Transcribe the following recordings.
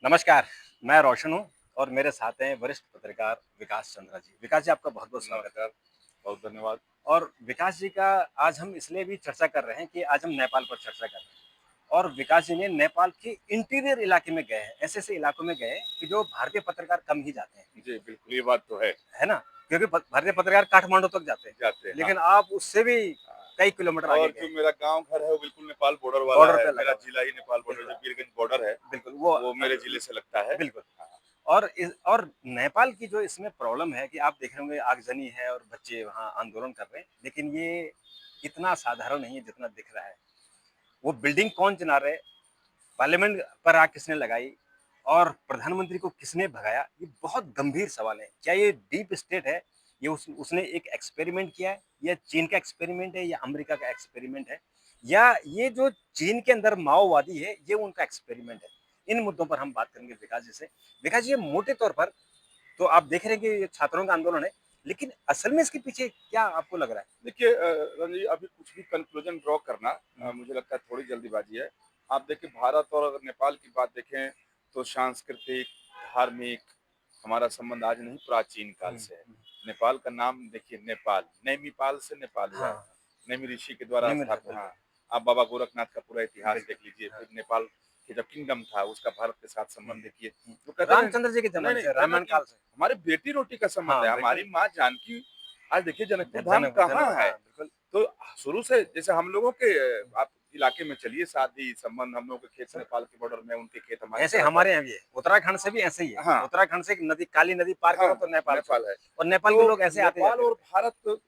नमस्कार, मैं रोशन हूँ और मेरे साथ हैं वरिष्ठ पत्रकार विकास चंद्रा जी। विकास जी आपका बहुत-बहुत स्वागत है। नमस्कार, बहुत धन्यवाद। और विकास जी का आज हम इसलिए भी चर्चा कर रहे हैं कि आज हम नेपाल पर चर्चा कर रहे हैं। और विकास जी ने नेपाल के इंटीरियर इलाके में गए हैं, ऐसे-ऐसे इलाकों में गए हैं कि जो भारतीय पत्रकार कम ही जाते हैं, जी, बिल्कुल, ये बात तो है, है ना? क्योंकि प भारतीय पत्रकार काठमांडू तक जाते हैं, जाते हैं, हाँ। लेकिन आप उससे भी हाँ, कई किलोमीटर आगे और गए जो हैं, मेरा गाँव घर है, वो बिल्कुल नेपाल बॉर्डर वाला बॉर्डर है। पे लगा मेरा हुआ जिला ही नेपाल है। बॉर्डर बिल्कुल, जो वीरगंज बॉर्डर है, बिल्कुल वो मेरे जिले से लगता है। बिल्कुल। हाँ, और नेपाल की जो इसमें प्रॉब्लम है कि आप देख रहे होंगे आगजनी है और बच्चे वहाँ आंदोलन कर रहे हैं, लेकिन ये इतना साधारण नहीं है जितना दिख रहा है। वो बिल्डिंग कौन चला रहे, पार्लियामेंट पर आग किसने लगाई और प्रधानमंत्री को किसने भगाया, ये बहुत गंभीर सवाल है। क्या ये डीप स्टेट है, ये उसने एक एक्सपेरिमेंट किया है, या चीन का एक्सपेरिमेंट है, या अमेरिका का एक्सपेरिमेंट है, या ये जो चीन के अंदर माओवादी है ये उनका एक्सपेरिमेंट है। इन मुद्दों पर हम बात करेंगे विकास जी से। विकास जी, ये मोटे तौर पर तो आप देख रहे हैं कि ये छात्रों का आंदोलन है, लेकिन असल में इसके पीछे क्या आपको लग रहा है? देखिए रणजी अभी कुछ भी कन्क्लूज़न ड्रॉ करना हम्म, मुझे लगता है थोड़ी जल्दीबाज़ी है। आप देखिए भारत और अगर नेपाल की बात देखें, तो सांस्कृतिक, धार्मिक हमारा संबंध आज नहीं प्राचीन काल हम्म, से है। हम्म, नेपाल का नाम देखिए नेपाल, नैनीपाल से नेपाल हुआ है। हाँ, नैमी ऋषि के द्वारा निम्न है बिल्कुल। हाँ, आप बाबा गोरखनाथ का पूरा इतिहास बिल्कुल, देख लीजिए, हाँ, फिर नेपाल के जब किंगडम था, उसका भारत के साथ हम्म, संबंध देखिए। तो हम्म। कहते हैं रामचंद्र जी के नहीं, जमाने नहीं, से, कहना रामायण कि काल से। हमारी बेटी-रोटी का संबंध हाँ, है। बेटे हमारी माँ जानकी आज देखिए जनकपुर धाम जनक कहाँ जनक है? हाँ, बिल्कुल। तो शुरू से जैसे हम लोगों के आप इलाके में चलिए शादी संबंध हम लोगों के खेत सर, नेपाल के बॉर्डर में, उनके खेत हमारी ऐसे तरफ है। हमारे यहाँ भी है, उत्तराखंड से भी ऐसे ही है। हाँ, उत्तराखंड से एक नदी, काली नदी पार हाँ, करो तो नेपाल नेपाल शुरू, है। और नेपाल के तो लोग ऐसे आते नेपाल जाते और रहते भारत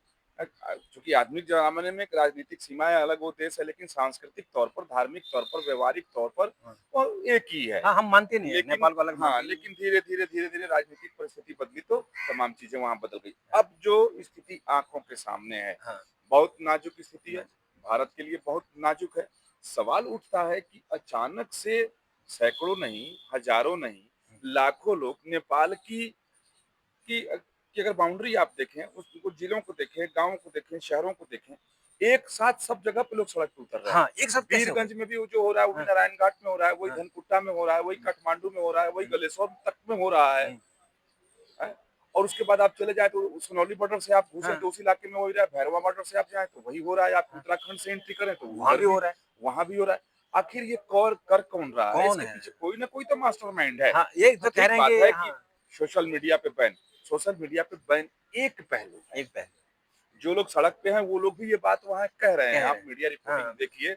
चूँकि आधुनिक ज़माने में एक राजनीतिक सीमाएँ अलग वो देश है, लेकिन सांस्कृतिक तौर पर, धार्मिक तौर पर, व्यावहारिक तौर पर हैं। हाँ, वो एक ही है। हाँ, हम मानते नहीं है, लेकिन नेपाल को अलग हाँ, मानते ही नहीं लेकिन धीरे-धीरे, धीरे-धीरे राजनीतिक परिस्थिति बदली तो तमाम चीज़ें वहाँ बदल गई। है। अब जो स्थिति आँखों के सामने है, हाँ, बहुत नाजुक स्थिति है, हाँ, भारत के लिए बहुत नाजुक है। सवाल उठता है कि अचानक से सैकड़ों नहीं, हज़ारों नहीं, लाखों लोग नेपाल की अगर बाउंड्री आप देखें, उसको जिलों को देखें, गाँवों को देखें, शहरों को देखें, एक साथ सब जगह पे लोग सड़क पे उतर रहे हैं। हाँ, एक साथ कैसे हो गए? वीरगंज में भी वो जो हो रहा है, वो भी हाँ, नारायण घाट में हो रहा है, वही हाँ, धनकुट्टा में हो रहा है, वही हुँ, काठमांडू में हो रहा है, वही हुँ, गलेश्वर तक में हो रहा है। हुँ, हैं? और उसके बाद आप चले जाएँ तो सोनौली बॉर्डर से आप घुसें हाँ, तो उस इलाके में हो ही रहा है, भैरवा बॉर्डर से आप जाएँ तो वही हो रहा है, आप हाँ, उत्तराखंड से एंट्री करें तो वहाँ उधर भी भी हो रहा है। वहाँ भी हो रहा है। आखिर ये कौर कर कौन रहा है? कौन इसके है? पीछे कोई ना कोई तो मास्टरमाइंड है। हाँ, ये हाँ, जो कह ठीक रहे हैं बात कि है कि हाँ, सोशल मीडिया पे बैन एक पहलू है। एक पहलू जो लोग सड़क पे हैं वो लोग भी ये बात वहाँ कह रहे हैं। कह आप रहे हैं। मीडिया रिपोर्टिंग हाँ, देखिए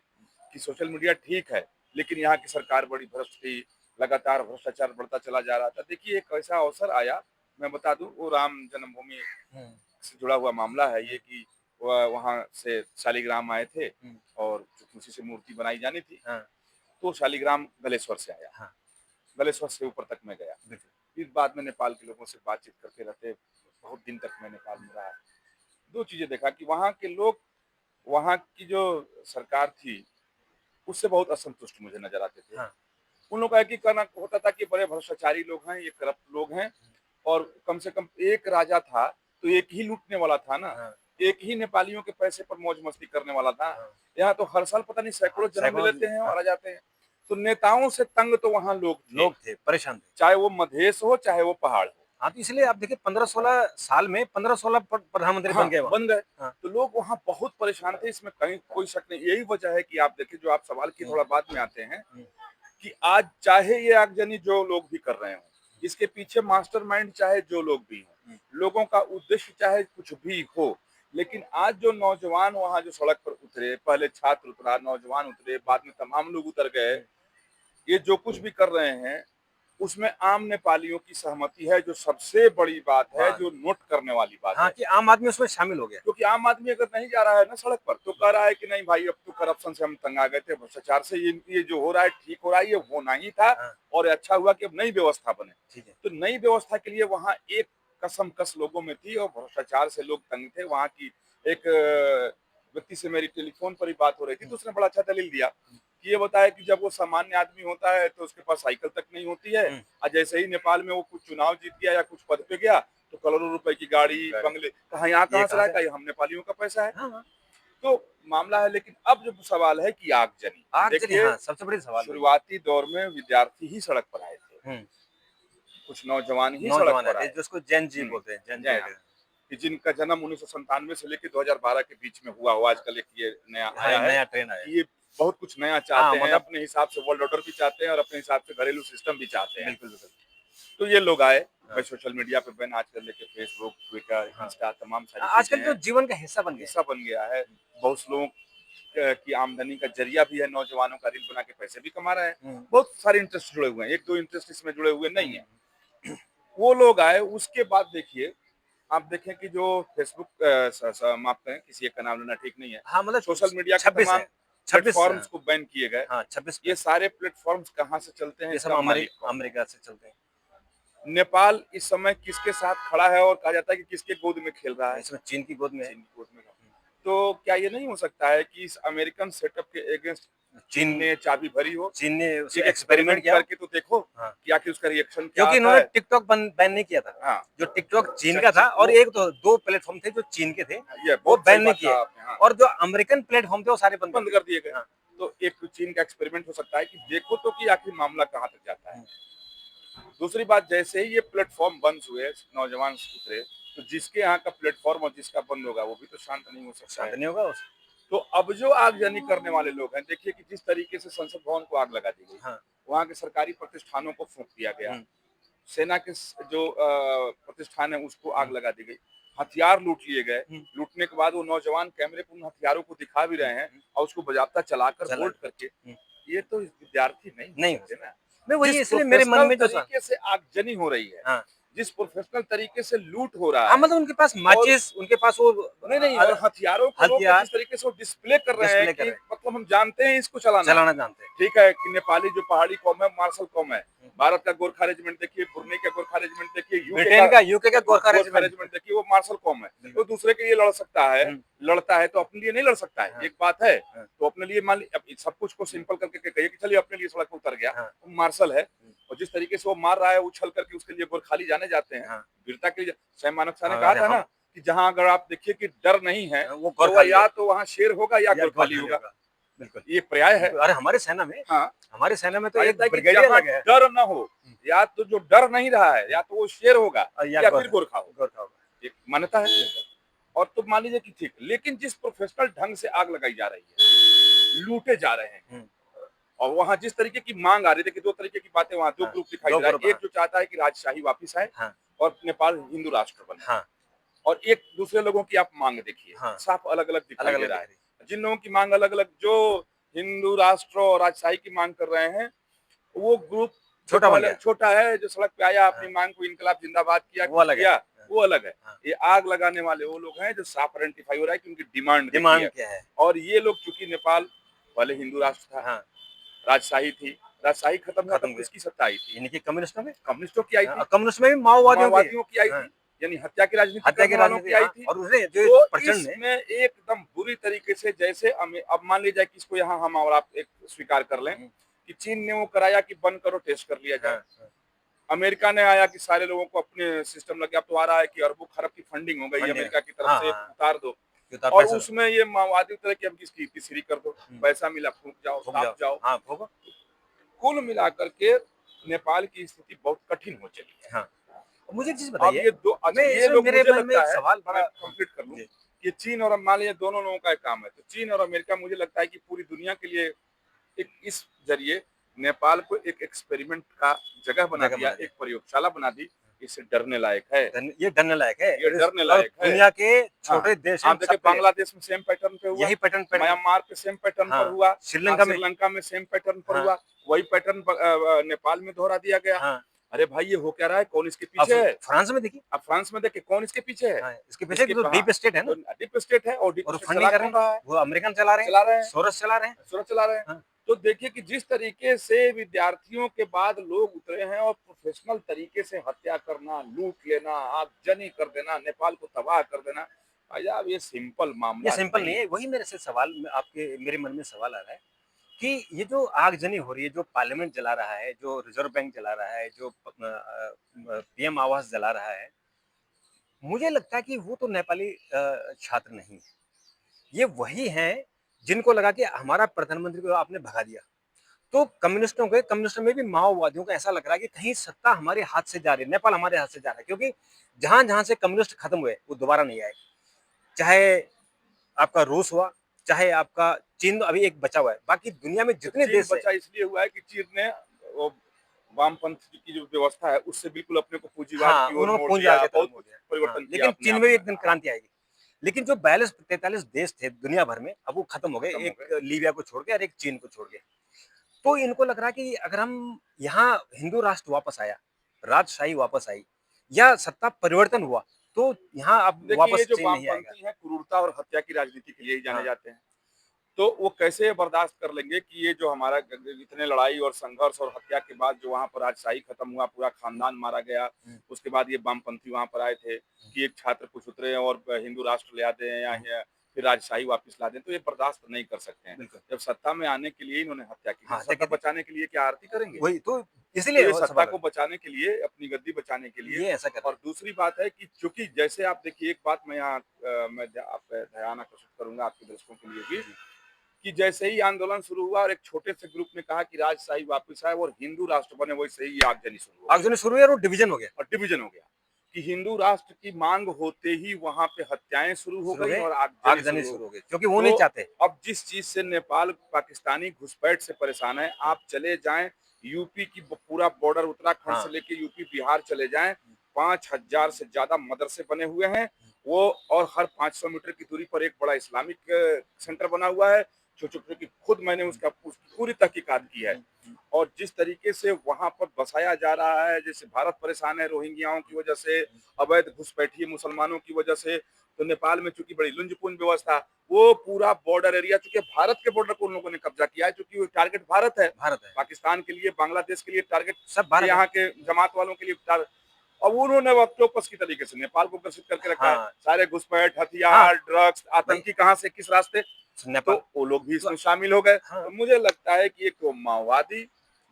कि सोशल मीडिया ठीक है, लेकिन यहाँ की सरकार बड़ी भ्रष्ट थी, लगातार भ्रष्टाचार बढ़ता चला जा रहा था। देखिए एक ऐसा अवसर आया, मैं बता दूँ वो राम जन्मभूमि हुँ, से जुड़ा हुआ मामला है हुँ, ये कि वहाँ से शालिग्राम आए थे हुँ, और चूँकि उसी से मूर्ति बनाई जानी थी, हाँ, तो शालिग्राम गलेश्वर से आया, हाँ, गलेश्वर से ऊपर तक मैं गया। बिल्कुल। फिर बाद में नेपाल के लोगों से बातचीत करते रहते, बहुत दिन तक मैं नेपाल में रहा। 2 चीज़ें देखा कि वहाँ के लोग वहाँ की जो सरकार थी, उससे बहुत असंतुष्ट मुझे नज़र आते थे। हाँ, उन लोगों का एक ही कहना होता था कि बड़े भ्रष्टाचारी लोग हैं, ये करप्ट लोग हैं और कम से कम एक राजा था, तो एक ही लूटने वाला था ना, हाँ, एक ही नेपालियों के पैसे पर मौज-मस्ती करने वाला था। हाँ, यहाँ तो हर साल पता नहीं हाँ, सैकड़ों जन्म सैकड़ों लेते हैं हाँ, और आ जाते हैं। तो नेताओं से तंग तो वहाँ लोग थे, लोग थे, परेशान थे। चाहे वो मधेश हो, चाहे वो पहाड़ हो। हाँ, तो इसलिए आप देखिए हाँ। 15-16 साल में 15-16 प्रधानमंत्री बन हाँ, गए वहाँ। बन गए। हाँ, तो लोग वहाँ बहुत परेशान थे, इसमें कहीं कोई शक नहीं। यही वजह है कि आप देखिए जो आप सवाल की हुँ, थोड़ा बाद में आते हैं हुँ, कि आज चाहे ये आगजनी जो लोग भी कर रहे हों, इसके पीछे मास्टरमाइंड चाहे जो लोग भी हों, हुँ, लोगों का उद्देश्य चाहे कुछ भी हो, लेकिन आज जो नौजवान वहाँ जो सड़क पर उतरे, पहले छात्र उतरा, नौजवान उतरे, हुँ, बाद में तमाम लोग उतर गए, हुँ। ये जो कुछ भी कर रहे हैं, उसमें आम नेपालियों की सहमति है, जो सबसे बड़ी बात है, बात जो नोट करने वाली बात हाँ, है। कि आम आदमी उसमें शामिल हो गया। क्योंकि आम आदमी अगर नहीं जा रहा है ना सड़क पर तो कह रहा है कि नहीं भाई अब तो करप्शन से हम तंग आ गए थे, भ्रष्टाचार से ये जो हो रहा है ठीक हो रहा है, ये होना ही था हाँ, और अच्छा हुआ कि अब नई व्यवस्था बने। ठीक है। तो नई व्यवस्था के लिए वहाँ एक कसमकस लोगों में थी और भ्रष्टाचार से लोग तंग थे। वहाँ की एक व्यक्ति से मेरी टेलीफोन पर ही बात हो रही थी हुँ, तो उसने बड़ा अच्छा दलील दिया कि ये बताया कि जब वो सामान्य आदमी होता है तो उसके पास साइकिल तक नहीं होती है हुँ, और जैसे ही नेपाल में वो कुछ चुनाव जीत गया या कुछ पद पे गया तो करोड़ों रुपए की गाड़ी, गाड़ी बंगले, कहाँ यहाँ ये कहाँ से कहाँ लाया? से कहा ये हम नेपालियों का पैसा है। हाँ, हाँ। तो मामला है लेकिन अब जो सवाल है कि आगजनी। आगजनी देखिए हाँ, सबसे बड़ी सवाल वही है। शुरुआती दौर में विद्यार्थी ही सड़क पर आए थे। हुँ, कुछ नौजवान ही सड़क नौजवान पर आते हैं आए। जिसको जेन ज़ी हुँ, बोलते हैं, जेन जी हाँ, ज़ेड। कि जिनका जन्म 1997 से लेके 2012 के बीच में हुआ हो, आजकल एक ये नया हाँ, आया है नया ट्रेंड आया है। कि ये बहुत कुछ नया हाँ, चाहते हैं, मतलब अपने हिसाब से वर्ल्ड ऑर्डर भी चाहते हैं और अपने हिसाब से घरेलू सिस्टम भी चाहते हैं। बिल्कुल, बिल्कुल। तो ये लोग आए, हाँ, भाई सोशल मीडिया पे बैन आजकल लेके फेसबुक, ट्विटर, हाँ। इंस्टा तमाम सारी चीज़ें आजकल तो हैं, जीवन का हिस्सा बन गया है। हिस्सा बन गया है। बहुत से लोगों की आमदनी का ज़रिया भी है, नौजवानों का रील बना के पैसे भी कमा रहे हैं। हुँ, बहुत सारे इंटरेस्ट जुड़े हुए हैं, 1-2 इंटरेस्ट इसमें जुड़े हुए नहीं हुँ। हैं। वो लोग आए, उसके बाद देखिए, आप देखें कि जो फेसबुक माफ़ करें, किसी एक का नाम लेना ठीक नहीं है। हाँ, मतलब सोशल मीडिया के 26 तमाम है, 26 प्लेटफ़ॉर्म्स को बैन किए गए। हाँ, 26 पे। ये सारे प्लेटफ़ॉर्म्स कहाँ से चलते हैं, ये सब इसका मालिक कौन है? अमेरिका से चलते हैं। नेपाल इस समय किसके साथ खड़ा है और कहा जाता है कि किसके गोद में खेल रहा है? इसमें चीन की गोद में है। चीन की गोद में। तो क्या ये नहीं हो सकता है कि इस अमेरिकन सेटअप के अगेंस्ट चीन चीन ने चाबी भरी हो? चीन ने एक उसे एक्सपेरिमेंट एक्सपेरिमेंट किया हो। करके तो देखो हाँ, कि आखिर उसका रिएक्शन क्या क्योंकि आता इन्होंने है। टिकटॉक बैन नहीं किया था। हाँ, जो टिकटॉक चीन का सच था और वो एक तो 2 प्लेटफ़ॉर्म थे जो चीन के थे, ये वो बहुत सही बैन नहीं बात किए कहा आपने, हाँ, और जो अमेरिकन प्लेटफ़ॉर्म थे वो सारे बंद कर बंद दिए। कर दिए गए। हाँ, तो एक तो चीन का एक्सपेरिमेंट हो सकता है कि देखो तो कि आखिर मामला कहाँ तक जाता है। हुँ, दूसरी बात, जैसे ही ये प्लेटफ़ॉर्म बंद हुए, नौजवान उतरे, तो जिसके यहाँ का प्लेटफ़ॉर्म और जिसका बंद होगा, वो भी तो शांत नहीं हो सकता शांत है। नहीं होगा उस तो अब जो आगजनी करने वाले लोग हैं, देखिए कि जिस तरीके से संसद भवन को आग लगा दी गई, हाँ, वहाँ के सरकारी प्रतिष्ठानों को फूँक दिया गया, हुँ, सेना के जो प्रतिष्ठान है उसको हुँ, आग लगा दी गई, हथियार लूट लिए गए, हुँ, लूटने के बाद वो नौजवान कैमरे पर उन हथियारों को दिखा भी हुँ, रहे हैं हुँ, और उसको बाज़ाब्ता चलाकर चला होल्ड करके, हुँ, ये तो विद्यार्थी नहीं हो नहीं हो सकते सकता। ना। मैं वही जिस इसलिए मेरे मन प्रोफ़ेशनल में जो तरीके से आगजनी हो रही है, हाँ, जिस प्रोफ़ेशनल तरीके से लूट हो रहा हाँ, है मतलब उनके पास और माचिस, उनके पास वो नहीं, और हथियारों को लोग हथियार जिस तरीके से वो डिस्प्ले कर रहे हैं डिस्प्ले कर कि रहे हैं, मतलब हम जानते हैं इसको चलाना। चलाना जानते हैं। ठीक है कि नेपाली जो पहाड़ी कौम है, मार्शल कौम है। हुँ, भारत का गोरखा रेजिमेंट देखिए, ब्रुनेई का गोरखा रेजिमेंट देखिए, ब्रिटेन का यूके का गोरखा गोरखा रेजिमेंट। रेजिमेंट देखिए, वो मार्शल कौम है। बिल्कुल। तो दूसरे के लिए लड़ सकता है, हुँ, लड़ता है तो अपने लिए नहीं लड़ सकता है, हाँ, एक बात है। हाँ, तो अपने लिए मान ली अब सब कुछ को हुँ, सिंपल करके कहिए कि चलिए अपने लिए सड़क पे उतर गया, हाँ, वो मार्शल है हुँ, और जिस तरीके से वो मार रहा है, उछल करके उसके लिए गोरखाली जाने जाते हैं, हाँ, वीरता के लिए। स्वयं मानवता ने हाँ, कहा अरे था ना हम कि जहाँ अगर आप देखिए कि डर नहीं है, वो तो वह गोरखाली है या तो वहाँ शेर होगा या या गोरखाली गोरखाली होगा। होगा। बिल्कुल, ये पर्याय है। बिल्कुल। अरे हाँ, हमारे सेना में तो कहा एक जाता है कि ब्रिगेडियर जहाँ लगे हैं। डर ना हो, हुँ, या तो जो डर नहीं रहा है, हुँ, या तो वो शेर होगा या या फिर गोरखा होगा। गोरखा होगा। एक मान्यता है। बिल्कुल। और तो मान लीजिए कि ठीक, लेकिन जिस प्रोफेशनल ढंग से आग लगाई जा रही है, लूटे जा रहे हैं हुँ, और वहाँ जिस तरीके की मांग आ रही थी कि दो तरीके की बातें वहाँ दो हाँ, ग्रुप दिखाई 2 दे रहा ग्रुप है। एक हाँ, जो चाहता है कि राजशाही वापस आए हाँ, और नेपाल हिंदू राष्ट्र बने, हाँ, और एक दूसरे लोगों की आप मांग देखिए, हाँ, साफ अलग-अलग दिखाई दे अलग-अलग रहा दिख है। रही है। जिन लोगों की मांग अलग-अलग, जो हिंदू राष्ट्र और राजशाही की मांग कर रहे हैं, वो ग्रुप जो छोटा बन पहले गया। छोटा है, जो सड़क पे आया अपनी हाँ, मांग को इनकलाब जिंदाबाद किया, वो कुछ अलग है। किया, हाँ, वो अलग है। हाँ, ये आग लगाने वाले वो लोग हैं जो साफ आइडेंटिफाई हो रहा है कि उनकी डिमांड देखी डिमांड है। क्या है? और ये लोग, चूंकि नेपाल पहले हिंदू राष्ट्र था, हाँ, राजशाही थी, राजशाही खत्म हुआ खत्म तब हो गया। किसकी सत्ता आई थी? यानी कि कम्युनिस्टों में कम्युनिस्टों की आई थी, कम्युनिस्ट में भी माओवादियों की है। माओवादियों की आई हाँ, थी, यानी हत्या की राजनीति हत्या की करने वालों राजनीति की आई हाँ, थी। और उसने जो इस तो प्रचंड ने इसमें एकदम बुरी तरीके से, जैसे अब मान लीजिए कि इसको यहाँ हम और आप एक स्वीकार कर लें हुँ, कि चीन ने वो कराया कि बंद करो, टेस्ट कर लिया हाँ, जाए। हाँ, अमेरिका ने आया कि सारे लोगों को अपने सिस्टम लग गया। अब तो आ रहा है कि अरबों खरब की फंडिंग हो गई फंडिंग अमेरिका की तरफ हाँ, से, हाँ, उतार दो। कितना और पैसा उसमें ये माओवादी तरह की, अब किसकी तीसरी कर दो, हुँ, पैसा मिला, फूंक जाओ, फूँक ताप जाओ। जाओ। हाँ, फूँको। कुल मिलाकर के नेपाल की स्थिति बहुत कठिन हो चली है। हाँ, मुझे एक चीज़ अब बताइए, ये दो, अच्छा मैं ये इसमें लोग, मेरे मुझे मन में लगता एक है, सवाल मैं बड़ा कंप्लीट कर लूं, जी, कि चीन और, अब मान लीजिए दोनों लोगों का एक काम है, तो चीन और अमेरिका, मुझे लगता है कि पूरी दुनिया के लिए एक इस जरिए नेपाल को एक एक्सपेरिमेंट का जगह बना जगह दिया, बना दिया। एक प्रयोगशाला बना दी। इससे डरने लायक है, ये डरने लायक है। ये डरने और लायक है। दुनिया के हाँ, छोटे देश हैं आप देखिए सब पे बांग्लादेश में सेम पैटर्न पे हुआ, यही पैटर्न पैटर्न म्यांमार पे सेम पैटर्न पर हाँ, हुआ, श्रीलंका में श्रीलंका में सेम पैटर्न पर हाँ, हुआ, वही पैटर्न नेपाल में दोहरा दिया गया। हाँ। अरे भाई, ये हो क्या रहा है? कौन इसके अब पीछे है? फ्रांस में देखिए अब फ्रांस में देखिए कौन इसके पीछे है? हाँ, इसके पीछे इसके तो हाँ, डीप स्टेट है तो ना डीप स्टेट है, और डीप और स्टेट फंडिंग चला कर रहे कौन हैं। रहा है? वो अमेरिकन चला रहे हैं, चला रहे हैं, सोरोस चला रहे हैं। सुरत चला रहे हैं। हाँ, तो देखिए कि जिस तरीके से विद्यार्थियों के बाद लोग उतरे हैं और प्रोफेशनल तरीके से हत्या करना, लूट लेना, आगजनी कर देना, नेपाल को तबाह कर देना, भाई साहब ये सिंपल ये मामला सिंपल नहीं नहीं है। है। वही मेरे से सवाल आपके मेरे मन में सवाल आ रहा है कि ये जो आगजनी हो रही है, जो पार्लियामेंट जला रहा है, जो रिज़र्व बैंक जला रहा है, जो पीएम आवास जला रहा है, मुझे लगता है कि वो तो नेपाली छात्र नहीं है। ये वही हैं जिनको लगा कि हमारा प्रधानमंत्री को आपने भगा दिया। तो कम्युनिस्टों में भी माओवादियों को ऐसा लग रहा है कि कहीं सत्ता हमारे हाथ से जा रही है, नेपाल हमारे हाथ से जा रहा है, क्योंकि जहां जहां से कम्युनिस्ट खत्म हुए वो दोबारा नहीं आए। चाहे आपका रूस हुआ, चाहे आपका चीन अभी एक बचा हुआ है, बाकी दुनिया में तो जितने चीन देश है। बचा इसलिए हुआ है कि चीन ने वो वामपंथ की जो व्यवस्था है उससे बिल्कुल अपने को पूंजीवाद हाँ, की ओर उन्होंने मोड़ पूंजीवाद दिया, की तरफ बहुत मोड़ कुछ दिया। हाँ, परिवर्तन किया लेकिन अपने चीन आप में भी में। एक दिन हाँ, क्रांति आएगी। लेकिन जो 42-43 देश थे दुनिया भर में, अब वो खत्म हो गए, खत्म हो गए। एक लीबिया को छोड़ के और एक चीन को छोड़ के। तो इनको लग रहा है कि अगर हम यहाँ हिंदू राष्ट्र वापस आया, राजशाही वापस आई, या सत्ता परिवर्तन हुआ, तो यहाँ अब देखिए ये वापस जो चेंज नहीं आएगा। वामपंथी हैं क्रूरता और हत्या की राजनीति के लिए ही जाने हाँ, जाते हैं। तो वो कैसे बर्दाश्त कर लेंगे कि ये जो हमारा इतने लड़ाई और संघर्ष और हत्या के बाद जो वहाँ पर राजशाही खत्म हुआ, पूरा खानदान मारा गया, उसके बाद ये वामपंथी वहाँ पर आए थे कि एक छात्र कुछ उतरे और हिंदू राष्ट्र ले आते हैं या फिर राजशाही वापस ला दें, तो ये बर्दाश्त नहीं कर सकते हैं। बिल्कुल। जब सत्ता में आने के लिए इन्होंने हत्या की, हाँ, तो हत्या सत्ता की थी। बचाने के लिए क्या आरती करेंगे? वही तो, तो इसीलिए ये वो सत्ता सवाल को है। बचाने के लिए, अपनी गद्दी बचाने के लिए। ये ऐसा कर रहे और हैं। दूसरी बात है कि चूंकि जैसे आप देखिए, एक बात मैं यहाँ मैं आप ध्यान आकर्षित करूंगा आपके दर्शकों के लिए भी, कि जैसे ही आंदोलन शुरू हुआ और एक छोटे से ग्रुप ने कहा कि राजशाही वापस आए और हिंदू राष्ट्र बने, वैसे ही आगजनी शुरू हो गई आगजनी शुरू हुई और वो डिवीजन हो गया। और डिवीजन हो गया कि हिंदू राष्ट्र की मांग होते ही वहां पे हत्याएं शुरू हो शुरू हो गई गए, और आगजनी आगजनी शुरू हो शुरू हो गई। गई, क्योंकि वो नहीं तो चाहते। अब जिस चीज से नेपाल पाकिस्तानी घुसपैठ से परेशान है, आप चले जाएं यूपी की पूरा बॉर्डर उत्तराखंड से हाँ, लेके यूपी बिहार चले जाएं, 5,000 से ज्यादा मदरसे बने हुए हैं वो, और हर 500 मीटर की दूरी पर एक बड़ा इस्लामिक सेंटर बना हुआ है। छोटे की खुद मैंने उसकी पूरी तहकीकात की है। और जिस तरीके से वहां पर बसाया जा रहा है, जैसे भारत परेशान है रोहिंग्याओं की वजह से, अवैध घुसपैठिए मुसलमानों की वजह से, तो नेपाल में चूंकि बड़ी लुंजपूर्ण व्यवस्था, वो पूरा बॉर्डर एरिया, चूंकि भारत के बॉर्डर को उन लोगों ने कब्जा किया है, क्योंकि वो टारगेट भारत है, भारत है। पाकिस्तान के लिए, बांग्लादेश के लिए टारगेट, सब भारत है। यहाँ के जमात वालों के लिए टारगेट। अब उन्होंने ऑक्टोपस की तरीके से नेपाल को ग्रसित करके रखा है। हाँ, सारे घुसपैठ, हाँ, हथियार, ड्रग्स, भाई आतंकी कहाँ से किस रास्ते, तो नेपाल वो लोग भी तो इसमें शामिल हो गए। हाँ, तो मुझे लगता है कि एक तो माओवादी,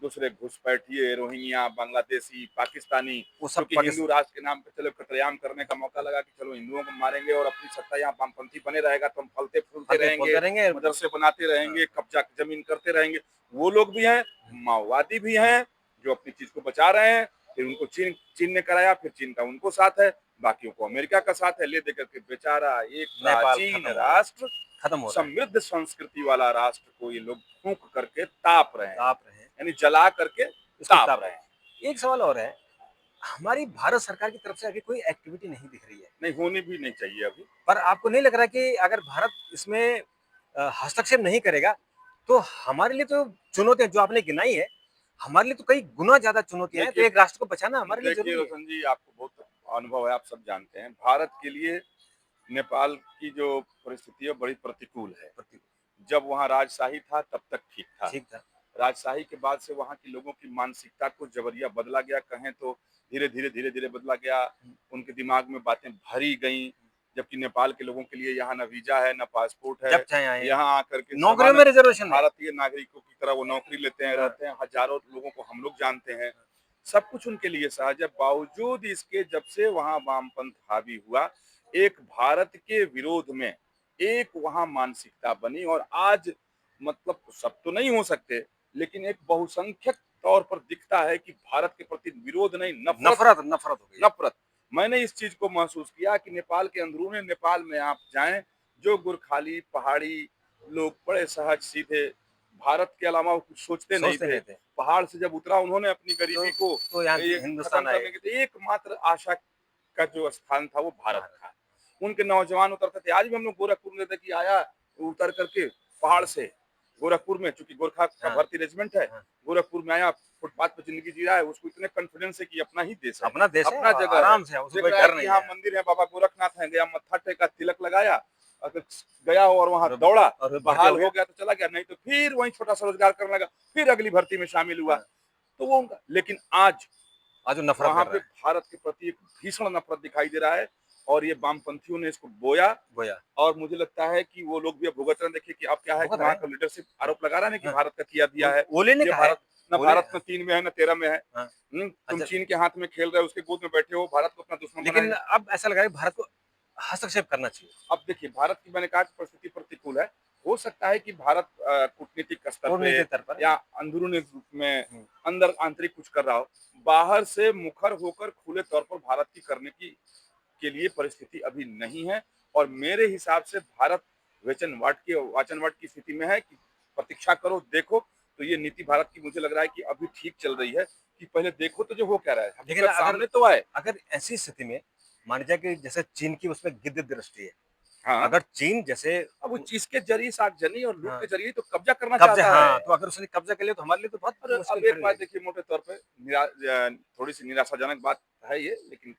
दूसरे घुसपैठिए, रोहिंग्या, बांग्लादेशी, पाकिस्तानी, वो सब क्योंकि हिंदू राष्ट्र के नाम पे चलो कतलेआम करने का मौका लगा कि चलो हिंदुओं को मारेंगे और अपनी सत्ता यहाँ वामपंथी बने रहेगा तो हम फलते फूलते फलते रहेंगे, फूलते रहेंगे। मदरसे बनाते हाँ, रहेंगे, कब्जा जमीन करते रहेंगे। वो लोग भी हैं, माओवादी भी हैं जो अपनी चीज को बचा रहे हैं। फिर उनको चीन चीन ने कराया, फिर चीन का उनको साथ है, बाकियों को अमेरिका का साथ है, ले देकर के बेचारा एक नेपाल प्राचीन खत्म हो रहा है, राष्ट्र, खत्म हो रहा है। समृद्ध संस्कृति वाला राष्ट्र को ये लोग फूंक करके ताप रहे हैं, आप रहे हैं, यानी जला करके इसको ताप ताप रहे हैं। रहे हैं। एक सवाल और है, हमारी भारत सरकार की तरफ से अभी कोई एक्टिविटी नहीं दिख रही है, नहीं, होनी भी नहीं चाहिए अभी। पर आपको नहीं लग रहा कि अगर भारत इसमें हस्तक्षेप नहीं करेगा, तो हमारे लिए तो चुनौतियां जो आपने गिनाई है, हमारे लिए तो कई गुना ज्यादा चुनौतियां हैं, तो देखिए एक राष्ट्र को बचाना हमारे लिए देखिए जरूरी है। रोशन जी, आपको बहुत अनुभव है, आप सब जानते हैं, भारत के लिए नेपाल की जो परिस्थिति है बड़ी प्रतिकूल है। जब वहाँ राजशाही था तब तक ठीक था। ठीक था। राजशाही के बाद से वहाँ के लोगों की मानसिकता को जबरिया बदला गया, कहें तो धीरे धीरे बदला गया। उनके दिमाग में बातें भरी गई, जबकि नेपाल के लोगों के लिए यहाँ ना वीजा है, ना पासपोर्ट है। जब चाहे आए, यहाँ आकर के नौकरियों सामान्य में रिजर्वेशन है। भारतीय नागरिकों की तरह वो नौकरी लेते हैं, हाँ, रहते हैं। हजारों लोगों को हम लोग जानते हैं, सब कुछ उनके लिए सहज है। बावजूद इसके जब से वहाँ वामपंथ हावी हुआ, एक भारत के विरोध में एक वहाँ मानसिकता बनी, और आज मतलब सब तो नहीं हो सकते, लेकिन एक बहुसंख्यक तौर पर दिखता है कि भारत के प्रति विरोध नहीं, नफरत। नफरत नफरत हो गई है। नफरत। मैंने इस चीज को महसूस किया कि नेपाल के अंदरूनी नेपाल में आप जाएं, जो गोरखाली पहाड़ी लोग बड़े सहज सीधे, भारत के अलावा वो कुछ सोचते नहीं सोचते थे। नहीं थे। पहाड़ से जब उतरा उन्होंने अपनी गरीबी को तो यहाँ ये खत्म हिंदुस्तान आए। करने के लिए एकमात्र आशा का जो स्थान था वो भारत भारत। था। उनके नौजवान उतरते थे। आज भी हम लोग गोरखपुर में देखिए आया उतर करके पहाड़ से गोरखपुर में, चूंकि गोरखा का हाँ, भर्ती रेजिमेंट है, हाँ, गोरखपुर में आया, फुटपाथ पे जिंदगी जी रहा है, उसको इतने कॉन्फिडेंस है कि अपना ही देश है, अपना देश है, अपना जगह है। आराम से है, उसको देख कोई रहा है डर कि नहीं यहाँ है। मंदिर है, बाबा गोरखनाथ है, गया मत्था टेका, तिलक लगाया, अगर गया और वहां और दौड़ा, भर्ती बहाल हो हो गया। गया तो चला गया, नहीं तो फिर वहीं छोटा सा रोजगार करने लगा, फिर अगली भर्ती में शामिल हुआ। हाँ, तो वो लेकिन आज आज वो नफरत वहां कर पे रहा है। भारत के प्रति एक भीषण नफरत दिखाई दे रहा है, और ये वामपंथियों ने इसको बोया। गोया और मुझे लगता है कि वो लोग भी अब भुगत रहे हैं। देखिए कि अब क्या है कि भुगत वहाँ रहे का लीडरशिप आरोप लगा रहा है ना कि हैं। हाँ, भारत का किया दिया है। ओले ने ये कहा है। भारत न ओले भारत में 3 में है, न 13 में है। हाँ, तुम अच्छा, चीन के हाथ में खेल रहे हो, उसके गोद में बैठे हो, भारत को अपना दुश्मन लेकिन बनाए। अब ऐसा लग रहा है कि भारत को हस्तक्षेप करना चाहिए। अब देखिए, भारत की मैंने कहा कि परिस्थिति प्रतिकूल है, हो सकता है कि भारत कूटनीतिक स्तर पे कूटनीतिक स्तर पर। या अंदरूनी रूप में हुँ। अंदर आंतरिक कुछ कर रहा हो, बाहर से मुखर होकर खुले तौर पर भारत की करने की के लिए परिस्थिति अभी नहीं है और मेरे हिसाब से भारत वाचनवाट की स्थिति में है कि प्रतीक्षा करो, देखो। तो ये नीति भारत की मुझे लग रहा है कि अभी ठीक चल रही है कि पहले देखो तो जो हो क्या रहा है, लेकिन हकीकत सामने तो आए। अगर ऐसी स्थिति में मान लीजिए कि जैसे चीन की उसमें गिद्ध दृष्टि है, हाँ, अगर चीन जैसे अब वो जिसके ज़रिए सागजनी और लूट के हाँ, ज़रिए तो कब्ज़ा करना कब्ज़ा चाहता हाँ, है। तो अगर उसने कब्ज़ा कर लिया तो हमारे लिए तो बहुत और मुश्किल अब एक खड़ी बात रहेगी। देखिए मोटे तौर पे थोड़ी-सी निराशाजनक बात है ये, लेकिन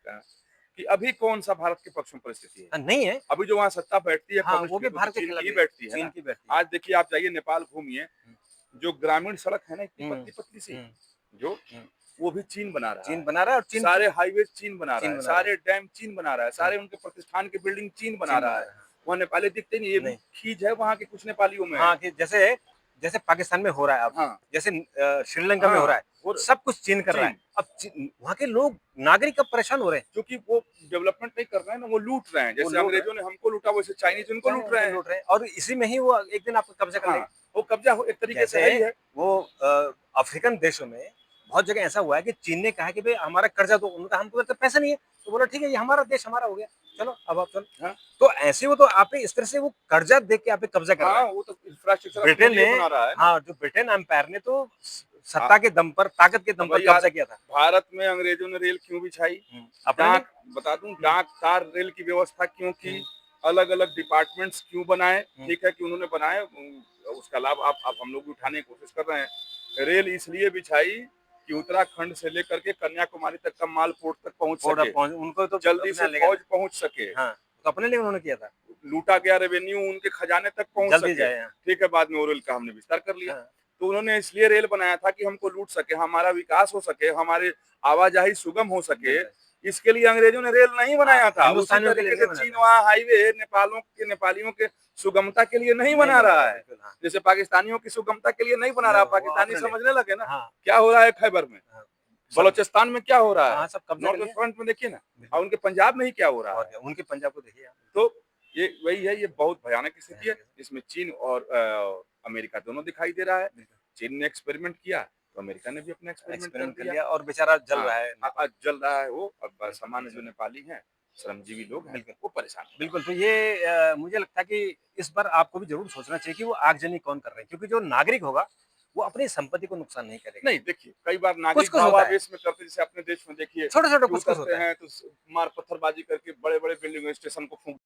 कि अभी कौन-सा भारत के पक्ष में परिस्थिति है। नहीं है। अभी जो वहाँ सत्ता बैठती है हाँ, वो कम्युनिस्ट भी की, वो तो भारत के चीन खिलाफ की ही ही है, बैठती है चीन ना। की बैठती है। आज देखिए आप जाइए नेपाल घूमिए, हुँ, जो ग्रामीण सड़क है ना इतनी हुँ, पतली-पतली सी, हुँ, जो हुँ। वो भी चीन बना रहा चीन है। बना रहा है और चीन की सारे हाईवे चीन बना रहा चीन है, बना रहा है। सारे डैम चीन बना रहा है, हाँ, सारे उनके प्रतिष्ठान की बिल्डिंग चीन बना चीन रहा बना है। रहा है। हाँ। वहाँ नेपाली दिखते नहीं, ये भी नहीं। खींच है वहाँ के कुछ नेपालियों में। हाँ, कि जैसे जैसे पाकिस्तान में हो रहा है अब, हाँ, जैसे श्रीलंका में हो हाँ, रहा है, और सब कुछ चीन कर रहा है। चीन। अब वहाँ के लोग नागरिक अब परेशान हो रहे हैं। क्योंकि वो डेवलपमेंट नहीं कर रहे हैं ना, वो लूट रहे हैं। वो जैसे लूट रहे हैं, अंग्रेजों ने हमको लूटा वैसे चाइनीज़ उनको चाइना लूट उनके रहे हैं। लूट रहे हैं और इसी में ही वो एक दिन आपको कब्ज़ा कर हाँ, लेंगे। वो कब्ज़ा हो एक तरीके से जैसे है ही है। वो अफ्रीकन देशों में बहुत जगह ऐसा हुआ है कि चीन ने कहा कि भई हमारा कर्जा दो, उन्होंने कहा हमको तो पैसा नहीं है। तो बोला ठीक है, ये हमारा देश हमारा हो गया, चलो अब आप चलो। हाँ, तो ऐसे वो तो आप पे इस तरह से वो कर्जा दे के आप पे कब्ज़ा कर रहा हाँ, है। वो तो इंफ्रास्ट्रक्चर अपने ब्रिटेन लिए ने बना रहा है ना। हाँ, जो ब्रिटेन एम्पायर ने तो हाँ, सत्ता के दम पर, ताकत के दम अब पर भाई यार कब्ज़ा किया था। भारत में अंग्रेजों ने रेल क्यों बिछाई? अपने लिए डाक बता दूँ हुँ, डाक तार रेल की व्यवस्था क्यों की? हुँ, अलग-अलग डिपार्टमेंट्स क्यों बनाए? हुँ, ठीक है कि उन्होंने बनाए उसका लाभ आप हम लोग भी उठाने की कोशिश कर रहे हैं। रेल इसलिए बिछाई कि उत्तराखंड से लेकर के कन्याकुमारी तक का माल पोर्ट तक पहुँच और अब सके, पहुँच उनको तो जल्दी अपना से लेगा फौज ना। पहुँच सके। हाँ, तो अपने लिए उन्होंने किया था। लूटा गया रेवेन्यू उनके खजाने तक पहुँच जल्दी सके। जाए हाँ, ठीक है, बाद में वो रेल का हमने विस्तार कर लिया। हाँ, तो उन्होंने इसलिए रेल बनाया था कि हमको लूट सके, हमारा विकास हो सके, हमारी आवाजाही सुगम हो सके। बिल्कुल। इसके लिए अंग्रेजों ने रेल नहीं हाँ, बनाया था। उसी हिंदुस्तानियों के लिए तरीके नहीं से बना चीन था। वहाँ हाईवे नेपालियों के सुगमता के लिए नहीं नहीं बना बना रहा था, है। बिल्कुल हाँ। जैसे पाकिस्तानियों की सुगमता के लिए नहीं बना ना रहा। वो पाकिस्तानी अपने लिए समझने लगे ना, हाँ, क्या हो रहा है खैबर में, हाँ, सब बलोचिस्तान में क्या हो रहा है, हाँ, सब कब्ज़ा कर नॉर्थ लिया। ईस्ट फ्रंट में देखिए ना, बिल्कुल, और उनके पंजाब में ही क्या हो रहा और है। क्या उनके पंजाब को देखिए आप। तो ये वही है, ये बहुत भयानक स्थिति है। बिल्कुल, इसमें चीन और अमेरिका दोनों दिखाई दे रहा है। बिल्कुल। चीन ने एक्सपेरिमेंट किया, तो अमेरिका ने भी अपना एक्सपेरिमेंट कर एक्सपेरिमेंट कर दिया। लिया और बेचारा जल हाँ, रहा है नेपाल। जल रहा है वो। अब बिल्कुल, सामान्य जो बेचारा। नेपाली हैं, श्रमजीवी लोग हैं, बिल्कुल, वो परेशान हो रहे हैं। बिल्कुल, तो ये मुझे लगता है कि इस बार आपको भी ज़रूर सोचना चाहिए कि वो आगजनी कौन कर रहे हैं, क्योंकि जो नागरिक होगा, वो अपनी संपत्ति को नुकसान नहीं करेगा। नहीं, देखिए, कई बार नागरिक कुछ-कुछ होता है, भावावेश में करते, जैसे अपने देश में देखिए छोटा-छोटा कि कुछ-कुछ उतरते होता है। हैं तो मार पत्थरबाजी करके बड़े-बड़े बिल्डिंग स्टेशन को फूँक